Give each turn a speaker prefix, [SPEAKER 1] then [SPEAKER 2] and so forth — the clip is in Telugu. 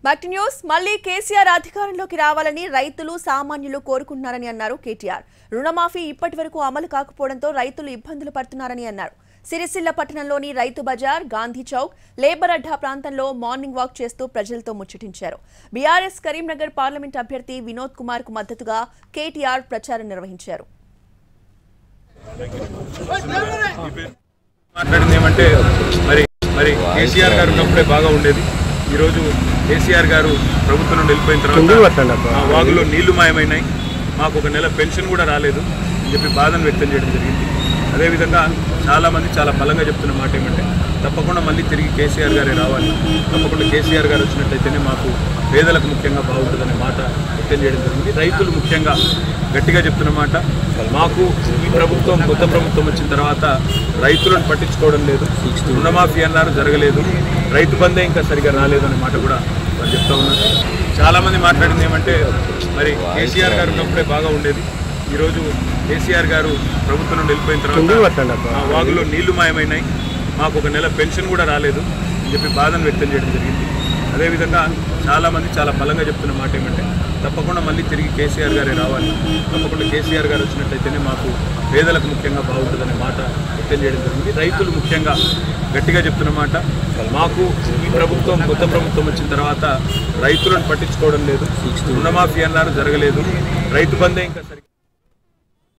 [SPEAKER 1] బ్యాక్ టు న్యూస్ మళ్ళీ కేసీఆర్ అధికారంలోకి రావాలని రైతులు సామాన్యులు కోరుకుంటున్నారని అన్నారు కేటీఆర్. రుణమాఫీ ఇప్పటివరకు అమలు కాకపోవడంతో రైతులు ఇబ్బందులు పడుతున్నారని అన్నారు. సిరిసిల్ల పట్టణంలోని రైతు బజార్, గాంధీ చౌక్, లేబర్ అడ్డా ప్రాంతంలో మార్నింగ్ వాక్ చేస్తూ ప్రజలతో ముచ్చటించారు. బీఆర్ఎస్ కరీంనగర్ పార్లమెంట్ అభ్యర్థి వినోద్ కుమార్ కు మద్దతుగా కేటీఆర్ ప్రచారం నిర్వహించారు.
[SPEAKER 2] కేసీఆర్ గారు ఉన్నప్పుడే బాగా ఉండేది. ఈరోజు కేసీఆర్ గారు ప్రభుత్వం నుండి వెళ్ళిపోయిన తర్వాత వాగులో నీళ్లు మాయమైనాయి, మాకు ఒక నెల పెన్షన్ కూడా రాలేదు అని చెప్పి బాధను వ్యక్తం చేయడం జరిగింది. అదేవిధంగా చాలామంది చాలా బలంగా చెప్తున్న మాట ఏమంటే తప్పకుండా మళ్ళీ తిరిగి కేసీఆర్ గారే రావాలి, తప్పకుండా కేసీఆర్ గారు వచ్చినట్లయితేనే మాకు పేదలకు ముఖ్యంగా బాగుంటుందనే మాట వ్యక్తం చేయడం జరిగింది. రైతులు ముఖ్యంగా గట్టిగా చెప్తున్న మాట, మాకు ఈ ప్రభుత్వం కొత్త ప్రభుత్వం వచ్చిన తర్వాత రైతులను పట్టించుకోవడం లేదు, రుణమాఫీ అన్నారు జరగలేదు, రైతు బంధే ఇంకా సరిగా రాలేదు అనే మాట కూడా వాళ్ళు చెప్తా ఉన్నారు. చాలామంది మాట్లాడింది ఏమంటే కేసీఆర్ గారు ఉన్నప్పుడే బాగా ఉండేది. ఈరోజు కేసీఆర్ గారు ప్రభుత్వం నుండి వెళ్ళిపోయిన తర్వాత వాగులో నీళ్లు మాయమైనాయి, మాకు ఒక నెల పెన్షన్ కూడా రాలేదు అని చెప్పి బాధను వ్యక్తం చేయడం జరిగింది. అదేవిధంగా చాలామంది చాలా బలంగా చెప్తున్న మాట ఏమంటే తప్పకుండా మళ్ళీ తిరిగి కేసీఆర్ గారే రావాలి, తప్పకుండా కేసీఆర్ గారు వచ్చినట్లయితేనే మాకు పేదలకు ముఖ్యంగా బాగుంటుందనే మాట వ్యక్తం చేయడం జరిగింది. రైతులు ముఖ్యంగా గట్టిగా చెప్తున్న మాట, మాకు ఈ ప్రభుత్వం కొత్త ప్రభుత్వం వచ్చిన తర్వాత రైతులను పట్టించుకోవడం లేదు, రుణమాఫీ అన్నారు జరగలేదు, రైతు బంధే ఇంకా సరిగ్గా